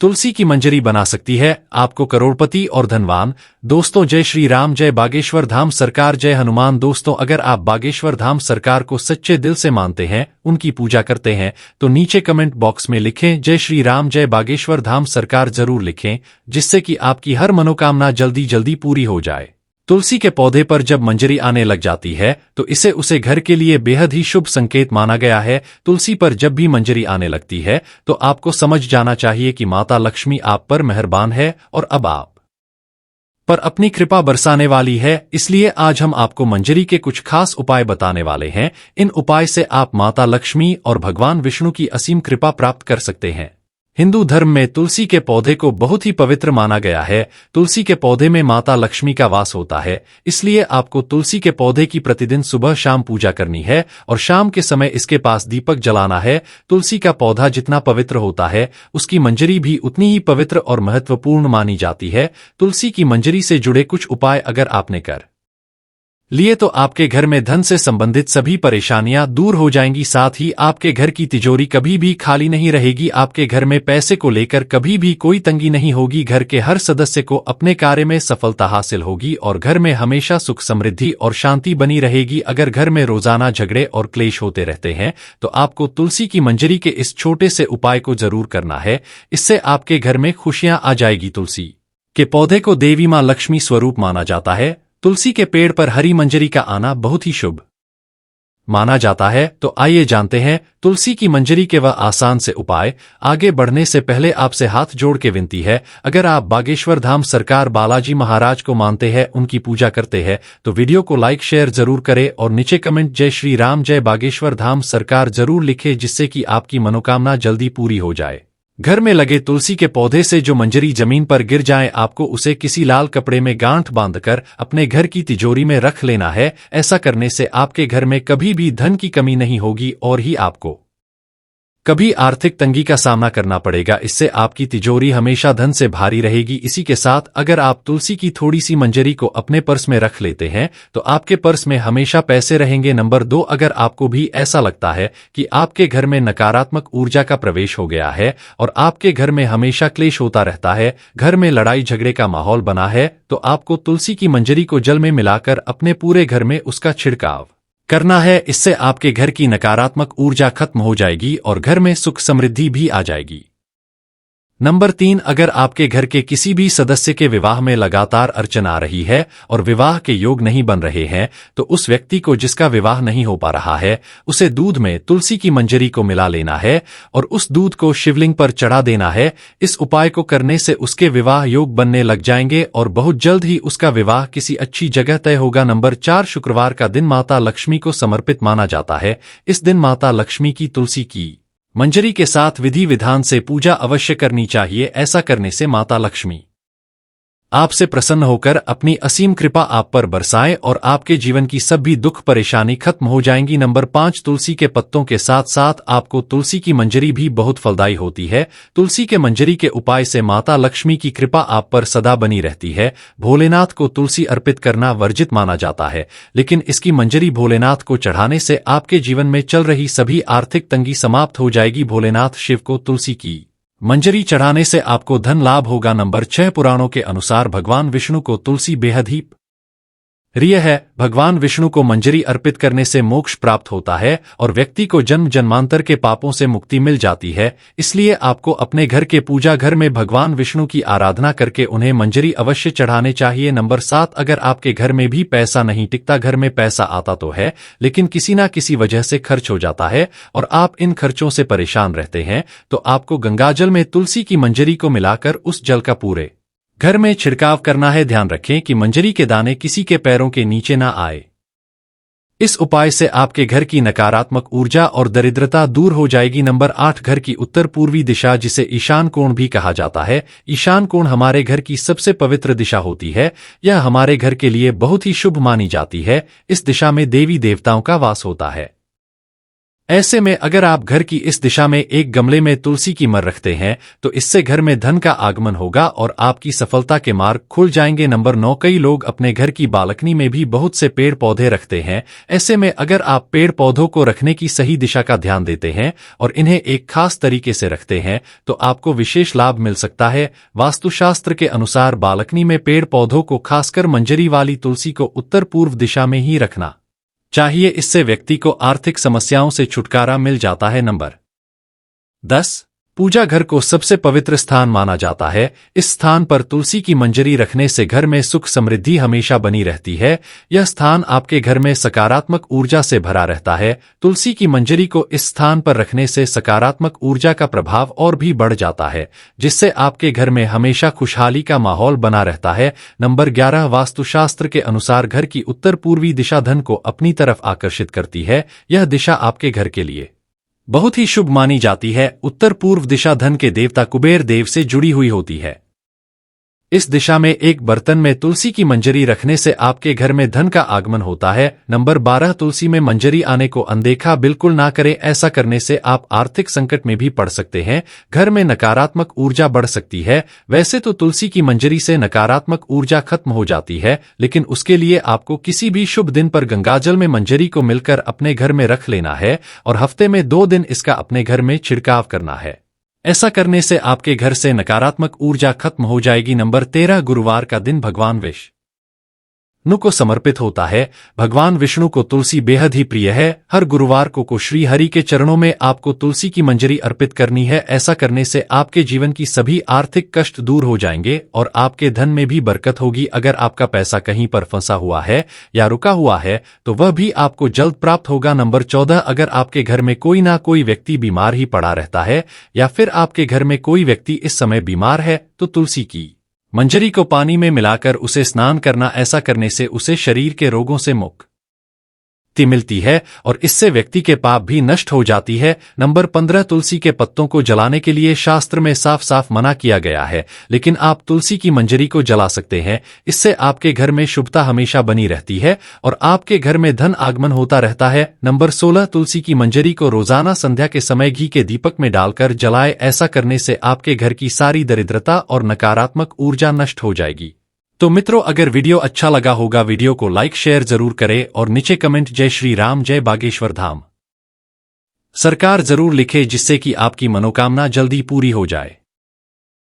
तुलसी की मंजरी बना सकती है आपको करोड़पति और धनवान। दोस्तों, जय श्री राम, जय बागेश्वर धाम सरकार, जय हनुमान। दोस्तों, अगर आप बागेश्वर धाम सरकार को सच्चे दिल से मानते हैं, उनकी पूजा करते हैं, तो नीचे कमेंट बॉक्स में लिखें जय श्री राम, जय बागेश्वर धाम सरकार जरूर लिखें, जिससे कि आपकी हर मनोकामना जल्दी जल्दी पूरी हो जाए। तुलसी के पौधे पर जब मंजरी आने लग जाती है तो इसे उसे घर के लिए बेहद ही शुभ संकेत माना गया है। तुलसी पर जब भी मंजरी आने लगती है तो आपको समझ जाना चाहिए कि माता लक्ष्मी आप पर मेहरबान है और अब आप पर अपनी कृपा बरसाने वाली है। इसलिए आज हम आपको मंजरी के कुछ खास उपाय बताने वाले हैं। इन उपाय से आप माता लक्ष्मी और भगवान विष्णु की असीम कृपा प्राप्त कर सकते हैं। हिंदू धर्म में तुलसी के पौधे को बहुत ही पवित्र माना गया है। तुलसी के पौधे में माता लक्ष्मी का वास होता है, इसलिए आपको तुलसी के पौधे की प्रतिदिन सुबह शाम पूजा करनी है और शाम के समय इसके पास दीपक जलाना है। तुलसी का पौधा जितना पवित्र होता है, उसकी मंजरी भी उतनी ही पवित्र और महत्वपूर्ण मानी जाती है। तुलसी की मंजरी से जुड़े कुछ उपाय अगर आपने कर लिए तो आपके घर में धन से संबंधित सभी परेशानियां दूर हो जाएंगी। साथ ही आपके घर की तिजोरी कभी भी खाली नहीं रहेगी। आपके घर में पैसे को लेकर कभी भी कोई तंगी नहीं होगी। घर के हर सदस्य को अपने कार्य में सफलता हासिल होगी और घर में हमेशा सुख समृद्धि और शांति बनी रहेगी। अगर घर में रोजाना झगड़े और क्लेश होते रहते हैं तो आपको तुलसी की मंजरी के इस छोटे से उपाय को जरूर करना है। इससे आपके घर में खुशियां आ जाएगी। तुलसी के पौधे को देवी मां लक्ष्मी स्वरूप माना जाता है। तुलसी के पेड़ पर हरी मंजरी का आना बहुत ही शुभ माना जाता है। तो आइए जानते हैं तुलसी की मंजरी के वह आसान से उपाय। आगे बढ़ने से पहले आपसे हाथ जोड़ के विनती है, अगर आप बागेश्वर धाम सरकार बालाजी महाराज को मानते हैं, उनकी पूजा करते हैं, तो वीडियो को लाइक शेयर जरूर करें और नीचे कमेंट जय श्री राम, जय बागेश्वर धाम सरकार जरूर लिखें, जिससे कि आपकी मनोकामना जल्दी पूरी हो जाए। घर में लगे तुलसी के पौधे से जो मंजरी जमीन पर गिर जाए, आपको उसे किसी लाल कपड़े में गांठ बांधकर अपने घर की तिजोरी में रख लेना है। ऐसा करने से आपके घर में कभी भी धन की कमी नहीं होगी और ही आपको कभी आर्थिक तंगी का सामना करना पड़ेगा। इससे आपकी तिजोरी हमेशा धन से भारी रहेगी। इसी के साथ अगर आप तुलसी की थोड़ी सी मंजरी को अपने पर्स में रख लेते हैं तो आपके पर्स में हमेशा पैसे रहेंगे। नंबर 2, अगर आपको भी ऐसा लगता है कि आपके घर में नकारात्मक ऊर्जा का प्रवेश हो गया है और आपके घर में हमेशा क्लेश होता रहता है, घर में लड़ाई झगड़े का माहौल बना है, तो आपको तुलसी की मंजरी को जल में मिलाकर अपने पूरे घर में उसका छिड़काव करना है। इससे आपके घर की नकारात्मक ऊर्जा खत्म हो जाएगी और घर में सुख समृद्धि भी आ जाएगी। नंबर 3, अगर आपके घर के किसी भी सदस्य के विवाह में लगातार अड़चन आ रही है और विवाह के योग नहीं बन रहे हैं, तो उस व्यक्ति को जिसका विवाह नहीं हो पा रहा है, उसे दूध में तुलसी की मंजरी को मिला लेना है और उस दूध को शिवलिंग पर चढ़ा देना है। इस उपाय को करने से उसके विवाह योग बनने लग जाएंगे और बहुत जल्द ही उसका विवाह किसी अच्छी जगह तय होगा। नंबर 4, शुक्रवार का दिन माता लक्ष्मी को समर्पित माना जाता है। इस दिन माता लक्ष्मी की तुलसी की मंजरी के साथ विधि विधान से पूजा अवश्य करनी चाहिए। ऐसा करने से माता लक्ष्मी आपसे प्रसन्न होकर अपनी असीम कृपा आप पर बरसाएं और आपके जीवन की सभी दुख परेशानी खत्म हो जाएंगी। नंबर 5, तुलसी के पत्तों के साथ साथ आपको तुलसी की मंजरी भी बहुत फलदायी होती है। तुलसी के मंजरी के उपाय से माता लक्ष्मी की कृपा आप पर सदा बनी रहती है। भोलेनाथ को तुलसी अर्पित करना वर्जित माना जाता है, लेकिन इसकी मंजरी भोलेनाथ को चढ़ाने से आपके जीवन में चल रही सभी आर्थिक तंगी समाप्त हो जाएगी। भोलेनाथ शिव को तुलसी की मंजरी चढ़ाने से आपको धन लाभ होगा। नंबर 6, पुराणों के अनुसार भगवान विष्णु को तुलसी बेहद ही प्रिय है। भगवान विष्णु को मंजरी अर्पित करने से मोक्ष प्राप्त होता है और व्यक्ति को जन्म जन्मांतर के पापों से मुक्ति मिल जाती है। इसलिए आपको अपने घर के पूजा घर में भगवान विष्णु की आराधना करके उन्हें मंजरी अवश्य चढ़ाने चाहिए। नंबर 7, अगर आपके घर में भी पैसा नहीं टिकता, घर में पैसा आता तो है लेकिन किसी ना किसी वजह से खर्च हो जाता है और आप इन खर्चों से परेशान रहते हैं, तो आपको गंगाजल में तुलसी की मंजरी को मिलाकर उस जल का पूरे घर में छिड़काव करना है। ध्यान रखें कि मंजरी के दाने किसी के पैरों के नीचे ना आए। इस उपाय से आपके घर की नकारात्मक ऊर्जा और दरिद्रता दूर हो जाएगी। नंबर 8, घर की उत्तर पूर्वी दिशा, जिसे ईशान कोण भी कहा जाता है। ईशान कोण हमारे घर की सबसे पवित्र दिशा होती है। यह हमारे घर के लिए बहुत ही शुभ मानी जाती है। इस दिशा में देवी देवताओं का वास होता है। ऐसे में अगर आप घर की इस दिशा में एक गमले में तुलसी की मर रखते हैं तो इससे घर में धन का आगमन होगा और आपकी सफलता के मार्ग खुल जाएंगे। नंबर 9, कई लोग अपने घर की बालकनी में भी बहुत से पेड़ पौधे रखते हैं। ऐसे में अगर आप पेड़ पौधों को रखने की सही दिशा का ध्यान देते हैं और इन्हें एक खास तरीके से रखते हैं तो आपको विशेष लाभ मिल सकता है। वास्तुशास्त्र के अनुसार बालकनी में पेड़ पौधों को खासकर मंजरी वाली तुलसी को उत्तर पूर्व दिशा में ही रखना चाहिए। इससे व्यक्ति को आर्थिक समस्याओं से छुटकारा मिल जाता है। नंबर 10, पूजा घर को सबसे पवित्र स्थान माना जाता है। इस स्थान पर तुलसी की मंजरी रखने से घर में सुख समृद्धि हमेशा बनी रहती है। यह स्थान आपके घर में सकारात्मक ऊर्जा से भरा रहता है। तुलसी की मंजरी को इस स्थान पर रखने से सकारात्मक ऊर्जा का प्रभाव और भी बढ़ जाता है, जिससे आपके घर में हमेशा खुशहाली का माहौल बना रहता है। नंबर 11, वास्तुशास्त्र के अनुसार घर की उत्तर पूर्वी दिशा धन को अपनी तरफ आकर्षित करती है। यह दिशा आपके घर के लिए बहुत ही शुभ मानी जाती है। उत्तर पूर्व दिशा धन के देवता कुबेर देव से जुड़ी हुई होती है। इस दिशा में एक बर्तन में तुलसी की मंजरी रखने से आपके घर में धन का आगमन होता है। नंबर 12, तुलसी में मंजरी आने को अनदेखा बिल्कुल ना करें। ऐसा करने से आप आर्थिक संकट में भी पड़ सकते हैं। घर में नकारात्मक ऊर्जा बढ़ सकती है। वैसे तो तुलसी की मंजरी से नकारात्मक ऊर्जा खत्म हो जाती है, लेकिन उसके लिए आपको किसी भी शुभ दिन पर गंगाजल में मंजरी को मिलकर अपने घर में रख लेना है और हफ्ते में 2 दिन इसका अपने घर में छिड़काव करना है। ऐसा करने से आपके घर से नकारात्मक ऊर्जा खत्म हो जाएगी। नंबर 13, गुरुवार का दिन भगवान विष्णु को समर्पित होता है। भगवान विष्णु को तुलसी बेहद ही प्रिय है। हर गुरुवार को श्री हरि के चरणों में आपको तुलसी की मंजरी अर्पित करनी है। ऐसा करने से आपके जीवन की सभी आर्थिक कष्ट दूर हो जाएंगे और आपके धन में भी बरकत होगी। अगर आपका पैसा कहीं पर फंसा हुआ है या रुका हुआ है तो वह भी आपको जल्द प्राप्त होगा। नंबर 14, अगर आपके घर में कोई ना कोई व्यक्ति बीमार ही पड़ा रहता है या फिर आपके घर में कोई व्यक्ति इस समय बीमार है तो तुलसी की मंजरी को पानी में मिलाकर उसे स्नान करना। ऐसा करने से उसे शरीर के रोगों से मुक्ति मिलती है और इससे व्यक्ति के पाप भी नष्ट हो जाती है। नंबर 15, तुलसी के पत्तों को जलाने के लिए शास्त्र में साफ साफ मना किया गया है, लेकिन आप तुलसी की मंजरी को जला सकते हैं। इससे आपके घर में शुभता हमेशा बनी रहती है और आपके घर में धन आगमन होता रहता है। नंबर 16, तुलसी की मंजरी को रोजाना संध्या के समय घी के दीपक में डालकर जलाए। ऐसा करने से आपके घर की सारी दरिद्रता और नकारात्मक ऊर्जा नष्ट हो जाएगी। तो मित्रों, अगर वीडियो अच्छा लगा होगा वीडियो को लाइक शेयर जरूर करें और नीचे कमेंट जय श्री राम जय बागेश्वर धाम सरकार जरूर लिखे, जिससे कि आपकी मनोकामना जल्दी पूरी हो जाए।